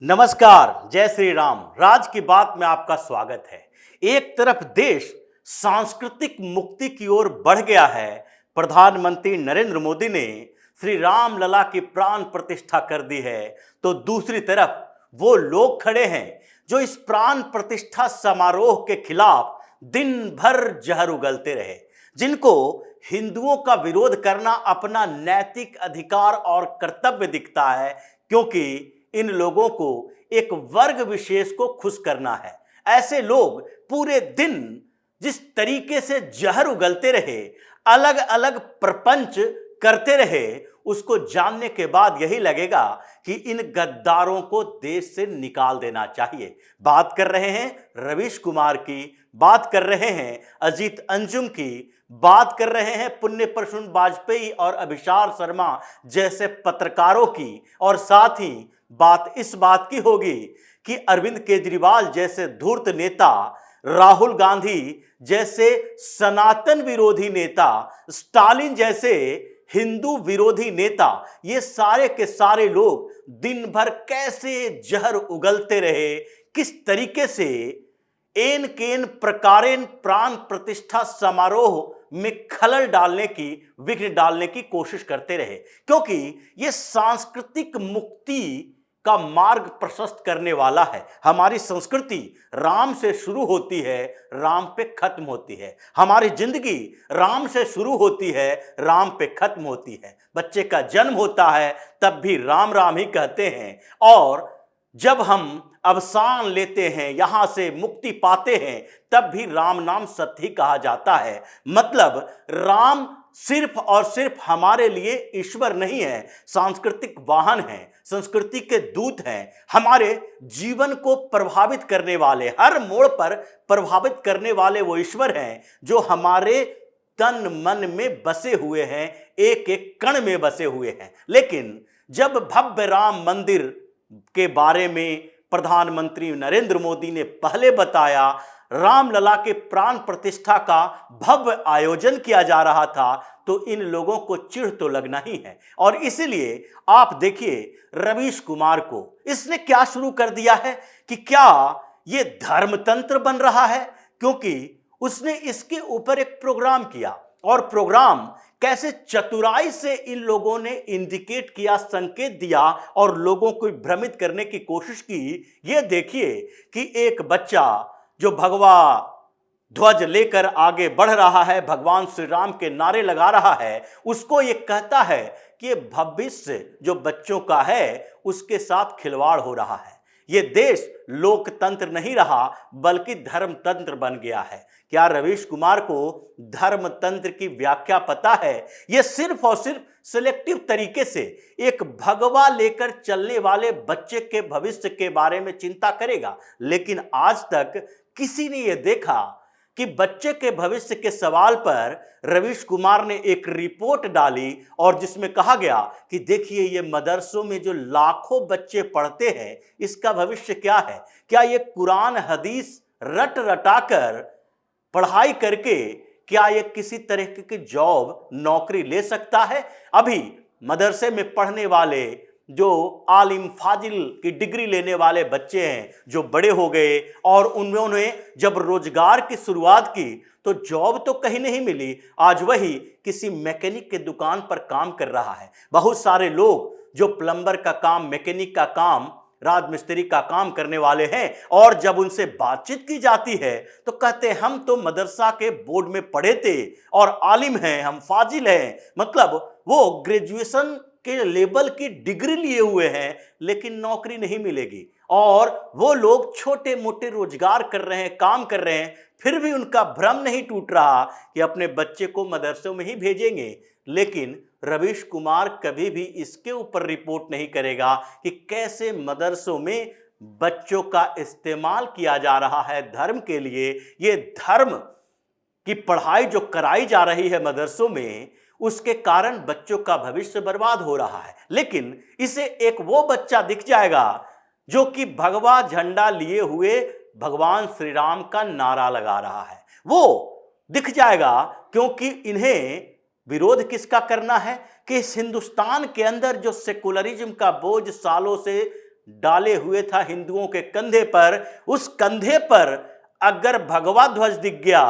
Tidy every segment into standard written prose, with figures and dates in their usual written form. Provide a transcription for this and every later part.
नमस्कार, जय श्री राम। राज की बात में आपका स्वागत है। एक तरफ देश सांस्कृतिक मुक्ति की ओर बढ़ गया है। प्रधानमंत्री नरेंद्र मोदी ने श्री राम लला की प्राण प्रतिष्ठा कर दी है, तो दूसरी तरफ वो लोग खड़े हैं जो इस प्राण प्रतिष्ठा समारोह के खिलाफ दिन भर जहर उगलते रहे, जिनको हिंदुओं का विरोध करना अपना नैतिक अधिकार और कर्तव्य दिखता है, क्योंकि इन लोगों को एक वर्ग विशेष को खुश करना है। ऐसे लोग पूरे दिन जिस तरीके से जहर उगलते रहे, अलग अलग प्रपंच करते रहे, उसको जानने के बाद यही लगेगा कि इन गद्दारों को देश से निकाल देना चाहिए। बात कर रहे हैं रवीश कुमार की, बात कर रहे हैं अजीत अंजुम की, बात कर रहे हैं पुण्य प्रसून वाजपेयी और अभिसार शर्मा जैसे पत्रकारों की, और साथ ही बात इस बात की होगी कि अरविंद केजरीवाल जैसे धूर्त नेता, राहुल गांधी जैसे सनातन विरोधी नेता, स्टालिन जैसे हिंदू विरोधी नेता, ये सारे के सारे लोग दिन भर कैसे जहर उगलते रहे, किस तरीके से एन केन प्रकारेण प्राण प्रतिष्ठा समारोह में खलल डालने की, विघ्न डालने की कोशिश करते रहे, क्योंकि ये सांस्कृतिक मुक्ति का मार्ग प्रशस्त करने वाला है। हमारी संस्कृति राम से शुरू होती है, राम पे खत्म होती है। हमारी जिंदगी राम से शुरू होती है, राम पे खत्म होती है। बच्चे का जन्म होता है तब भी राम राम ही कहते हैं, और जब हम अवसान लेते हैं, यहां से मुक्ति पाते हैं, तब भी राम नाम सत्य ही कहा जाता है। मतलब राम सिर्फ और सिर्फ हमारे लिए ईश्वर नहीं है, सांस्कृतिक वाहन है, संस्कृति के दूत हैं, हमारे जीवन को प्रभावित करने वाले, हर मोड़ पर प्रभावित करने वाले वो ईश्वर हैं जो हमारे तन मन में बसे हुए हैं, एक एक कण में बसे हुए हैं। लेकिन जब भव्य राम मंदिर के बारे में प्रधानमंत्री नरेंद्र मोदी ने पहले बताया, रामलला के प्राण प्रतिष्ठा का भव्य आयोजन किया जा रहा था, तो इन लोगों को चिढ़ तो लगना ही है। और इसीलिए आप देखिए रवीश कुमार को, इसने क्या शुरू कर दिया है कि क्या ये धर्मतंत्र बन रहा है, क्योंकि उसने इसके ऊपर एक प्रोग्राम किया, और प्रोग्राम कैसे चतुराई से इन लोगों ने इंडिकेट किया, संकेत दिया और लोगों को भ्रमित करने की कोशिश की। ये देखिए कि एक बच्चा जो भगवा ध्वज लेकर आगे बढ़ रहा है, भगवान श्री राम के नारे लगा रहा है, उसको ये कहता है कि भविष्य जो बच्चों का है उसके साथ खिलवाड़ हो रहा है। ये देश लोकतंत्र नहीं रहा बल्कि धर्मतंत्र बन गया है। क्या रवीश कुमार को धर्मतंत्र की व्याख्या पता है? ये सिर्फ और सिर्फ सिलेक्टिव तरीके से एक भगवा लेकर चलने वाले बच्चे के भविष्य के बारे में चिंता करेगा, लेकिन आज तक किसी ने यह देखा कि बच्चे के भविष्य के सवाल पर रवीश कुमार ने एक रिपोर्ट डाली, और जिसमें कहा गया कि देखिए ये मदरसों में जो लाखों बच्चे पढ़ते हैं, इसका भविष्य क्या है? क्या ये कुरान हदीस रट रटाकर पढ़ाई करके क्या ये किसी तरह की जॉब नौकरी ले सकता है? अभी मदरसे में पढ़ने वाले जो आलिम फाजिल की डिग्री लेने वाले बच्चे हैं, जो बड़े हो गए और उन्होंने जब रोजगार की शुरुआत की तो जॉब तो कहीं नहीं मिली, आज वही किसी मैकेनिक के दुकान पर काम कर रहा है। बहुत सारे लोग जो प्लम्बर का काम, मैकेनिक का काम, राजमिस्त्री का काम करने वाले हैं, और जब उनसे बातचीत की जाती है तो कहते हैं हम तो मदरसा के बोर्ड में पढ़े थे और आलिम हैं, हम फाजिल हैं। मतलब वो ग्रेजुएशन के लेवल की डिग्री लिए हुए हैं, लेकिन नौकरी नहीं मिलेगी, और वो लोग छोटे मोटे रोजगार कर रहे हैं, काम कर रहे हैं, फिर भी उनका भ्रम नहीं टूट रहा कि अपने बच्चे को मदरसों में ही भेजेंगे। लेकिन रवीश कुमार कभी भी इसके ऊपर रिपोर्ट नहीं करेगा कि कैसे मदरसों में बच्चों का इस्तेमाल किया जा रहा है धर्म के लिए। ये धर्म की पढ़ाई जो कराई जा रही है मदरसों में, उसके कारण बच्चों का भविष्य बर्बाद हो रहा है। लेकिन इसे एक वो बच्चा दिख जाएगा जो कि भगवा झंडा लिए हुए भगवान श्री राम का नारा लगा रहा है, वो दिख जाएगा, क्योंकि इन्हें विरोध किसका करना है कि इस हिंदुस्तान के अंदर जो सेकुलरिज्म का बोझ सालों से डाले हुए था हिंदुओं के कंधे पर, उस कंधे पर अगर भगवा ध्वज दिख गया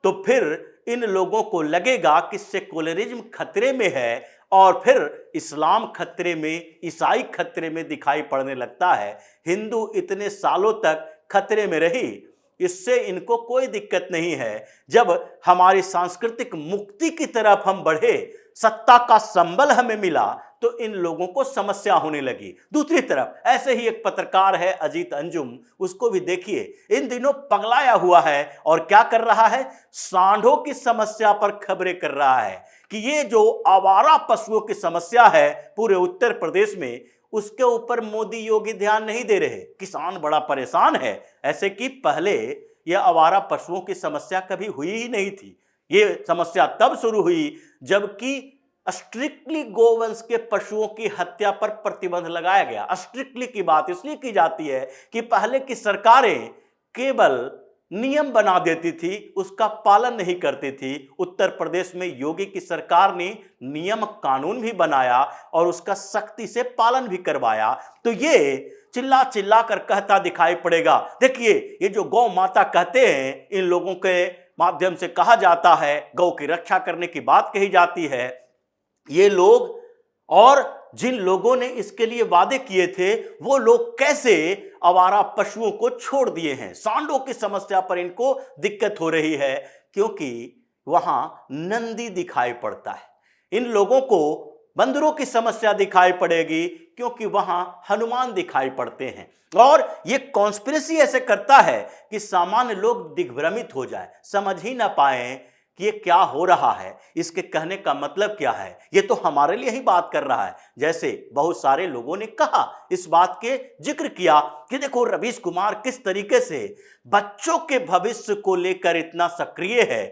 तो फिर इन लोगों को लगेगा कि सेकुलरिज्म खतरे में है और फिर इस्लाम खतरे में, ईसाई खतरे में दिखाई पड़ने लगता है। हिंदू इतने सालों तक खतरे में रही, इससे इनको कोई दिक्कत नहीं है। जब हमारी सांस्कृतिक मुक्ति की तरफ हम बढ़े, सत्ता का संबल हमें मिला, तो इन लोगों को समस्या होने लगी। दूसरी तरफ ऐसे ही एक पत्रकार है अजीत अंजुम, उसको भी देखिए, इन दिनों पगलाया हुआ है और क्या कर रहा है, सांडों की समस्या पर खबरें कर रहा है कि ये जो आवारा पशुओं की समस्या है पूरे उत्तर प्रदेश में, उसके ऊपर मोदी योगी ध्यान नहीं दे रहे। किसान बड़ा परेशान है, ऐसे कि पहले यह आवारा पशुओं की समस्या कभी हुई ही नहीं थी। ये समस्या तब शुरू हुई जबकि स्ट्रिक्टली गोवंश के पशुओं की हत्या पर प्रतिबंध लगाया गया। स्ट्रिक्टली की बात इसलिए की जाती है कि पहले की सरकारें केवल नियम बना देती थी, उसका पालन नहीं करती थी। उत्तर प्रदेश में योगी की सरकार ने नियम कानून भी बनाया और उसका सख्ती से पालन भी करवाया। तो ये चिल्ला चिल्ला कर कहता दिखाई पड़ेगा, देखिए ये जो गौ माता कहते हैं, इन लोगों के माध्यम से कहा जाता है, गौ की रक्षा करने की बात कही जाती है। ये लोग और जिन लोगों ने इसके लिए वादे किए थे, वो लोग कैसे आवारा पशुओं को छोड़ दिए हैं। सांडों की समस्या पर इनको दिक्कत हो रही है क्योंकि वहां नंदी दिखाई पड़ता है। इन लोगों को बंदरों की समस्या दिखाई पड़ेगी क्योंकि वहां हनुमान दिखाई पड़ते हैं। और ये कॉन्स्पिरेसी ऐसे करता है कि सामान्य लोग दिग्भ्रमित हो जाए, समझ ही ना पाए कि ये क्या हो रहा है, इसके कहने का मतलब क्या है। ये तो हमारे लिए ही बात कर रहा है। जैसे बहुत सारे लोगों ने कहा, इस बात के जिक्र किया कि देखो रवीश कुमार किस तरीके से बच्चों के भविष्य को लेकर इतना सक्रिय है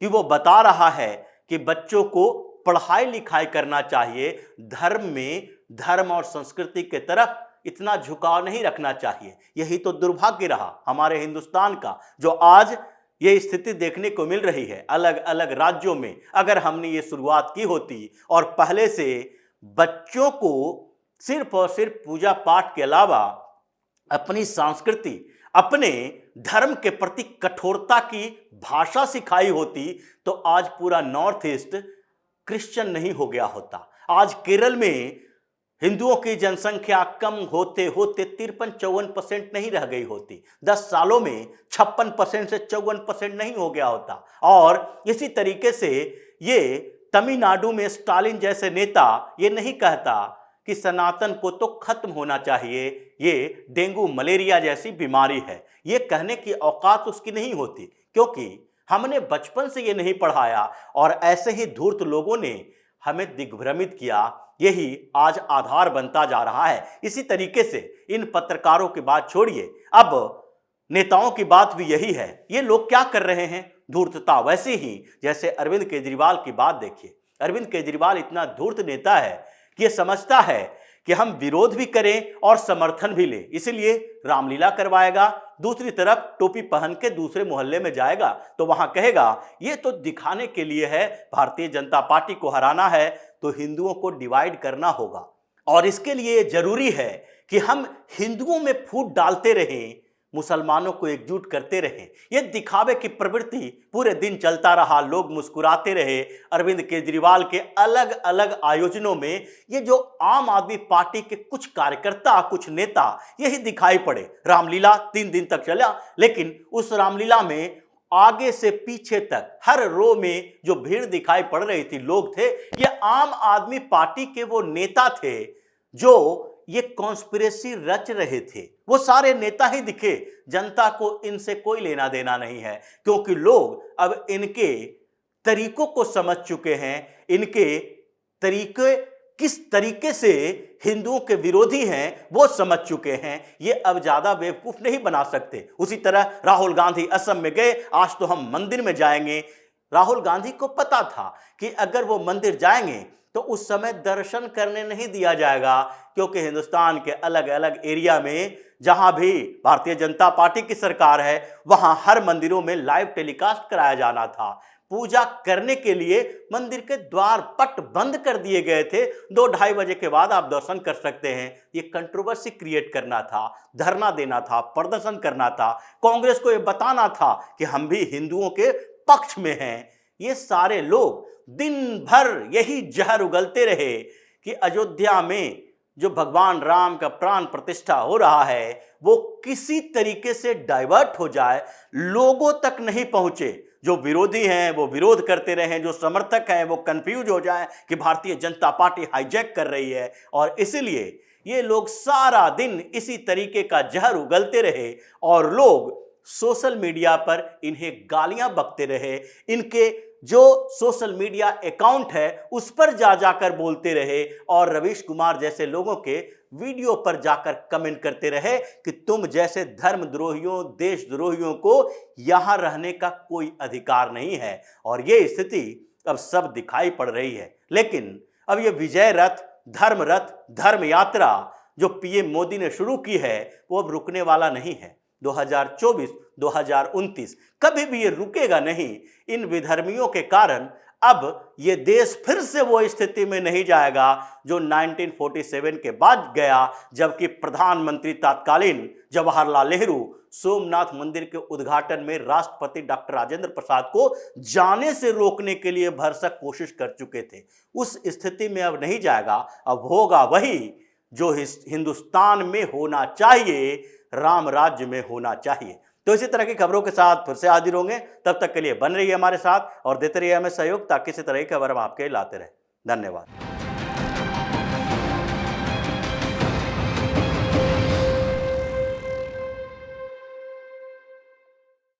कि वो बता रहा है कि बच्चों को पढ़ाई लिखाई करना चाहिए, धर्म में, धर्म और संस्कृति के तरफ इतना झुकाव नहीं रखना चाहिए। यही तो दुर्भाग्य रहा हमारे हिंदुस्तान का, जो आज ये स्थिति देखने को मिल रही है अलग अलग राज्यों में। अगर हमने ये शुरुआत की होती और पहले से बच्चों को सिर्फ और सिर्फ पूजा पाठ के अलावा अपनी संस्कृति, अपने धर्म के प्रति कठोरता की भाषा सिखाई होती, तो आज पूरा नॉर्थ ईस्ट क्रिश्चियन नहीं हो गया होता। आज केरल में हिंदुओं की जनसंख्या कम होते होते 53-54% नहीं रह गई होती। 10 सालों में 56% से 54% नहीं हो गया होता। और इसी तरीके से ये तमिलनाडु में स्टालिन जैसे नेता ये नहीं कहता कि सनातन को तो खत्म होना चाहिए, ये डेंगू मलेरिया जैसी बीमारी है। ये कहने की औकात उसकी नहीं होती क्योंकि हमने बचपन से ये नहीं पढ़ाया और ऐसे ही धूर्त लोगों ने हमें दिग्भ्रमित किया। यही आज आधार बनता जा रहा है। इसी तरीके से इन पत्रकारों की बात छोड़िए, अब नेताओं की बात भी यही है। ये लोग क्या कर रहे हैं, धूर्तता। वैसे ही जैसे अरविंद केजरीवाल की बात देखिए, अरविंद केजरीवाल इतना धूर्त नेता है कि ये समझता है कि हम विरोध भी करें और समर्थन भी लें, इसलिए रामलीला करवाएगा। दूसरी तरफ टोपी पहन के दूसरे मोहल्ले में जाएगा तो वहां कहेगा ये तो दिखाने के लिए है, भारतीय जनता पार्टी को हराना है तो हिंदुओं को डिवाइड करना होगा और इसके लिए जरूरी है कि हम हिंदुओं में फूट डालते रहें, मुसलमानों को एकजुट करते रहे। ये दिखावे की प्रवृत्ति पूरे दिन चलता रहा, लोग मुस्कुराते रहे। अरविंद केजरीवाल के अलग अलग आयोजनों में ये जो आम आदमी पार्टी के कुछ कार्यकर्ता, कुछ नेता यही दिखाई पड़े। रामलीला 3 दिन तक चला, लेकिन उस रामलीला में आगे से पीछे तक हर रो में जो भीड़ दिखाई पड़ रही थी, लोग थे, ये आम आदमी पार्टी के वो नेता थे जो ये कॉन्स्पिरेसी रच रहे थे। वो सारे नेता ही दिखे, जनता को इनसे कोई लेना देना नहीं है क्योंकि लोग अब इनके तरीकों को समझ चुके हैं। इनके तरीके किस तरीके से हिंदुओं के विरोधी हैं वो समझ चुके हैं। ये अब ज्यादा बेवकूफ नहीं बना सकते। उसी तरह राहुल गांधी असम में गए, आज तो हम मंदिर में जाएंगे। राहुल गांधी को पता था कि अगर वो मंदिर जाएंगे तो उस समय दर्शन करने नहीं दिया जाएगा क्योंकि हिंदुस्तान के अलग अलग एरिया में जहां भी भारतीय जनता पार्टी की सरकार है वहां हर मंदिरों में लाइव टेलीकास्ट कराया जाना था। पूजा करने के लिए मंदिर के द्वार पट बंद कर दिए गए थे। 2-2:30 बजे के बाद आप दर्शन कर सकते हैं। ये कंट्रोवर्सी क्रिएट करना था, धरना देना था, प्रदर्शन करना था, कांग्रेस को ये बताना था कि हम भी हिंदुओं के पक्ष में हैं। ये सारे लोग दिन भर यही जहर उगलते रहे कि अयोध्या में जो भगवान राम का प्राण प्रतिष्ठा हो रहा है वो किसी तरीके से डाइवर्ट हो जाए, लोगों तक नहीं पहुंचे। जो विरोधी हैं वो विरोध करते रहे, जो समर्थक हैं वो कंफ्यूज हो जाए कि भारतीय जनता पार्टी हाईजैक कर रही है। और इसलिए ये लोग सारा दिन इसी तरीके का जहर उगलते रहे और लोग सोशल मीडिया पर इन्हें गालियां बकते रहे। इनके जो सोशल मीडिया अकाउंट है उस पर जाकर बोलते रहे और रवीश कुमार जैसे लोगों के वीडियो पर जाकर कमेंट करते रहे कि तुम जैसे धर्मद्रोहियों, देशद्रोहियों को यहां रहने का कोई अधिकार नहीं है। और ये स्थिति अब सब दिखाई पड़ रही है। लेकिन अब ये विजय रथ, धर्म यात्रा जो पीएम मोदी ने शुरू की है वो अब रुकने वाला नहीं है। 2024, 2029 कभी भी ये रुकेगा नहीं। इन विधर्मियों के कारण अब ये देश फिर से वो स्थिति में नहीं जाएगा जो 1947 के बाद गया, जबकि प्रधानमंत्री तत्कालीन जवाहरलाल नेहरू सोमनाथ मंदिर के उद्घाटन में राष्ट्रपति डॉक्टर राजेंद्र प्रसाद को जाने से रोकने के लिए भरसक कोशिश कर चुके थे। उस स्थिति में अब नहीं जाएगा। अब होगा वही जो हिंदुस्तान में होना चाहिए, राम राज्य में होना चाहिए। तो इसी तरह की खबरों के साथ फिर से हाजिर होंगे। तब तक के लिए बन रहिए हमारे साथ और देते रहिए हमें सहयोग ताकि इसी तरह की खबर हम आपके लाते रहे। धन्यवाद।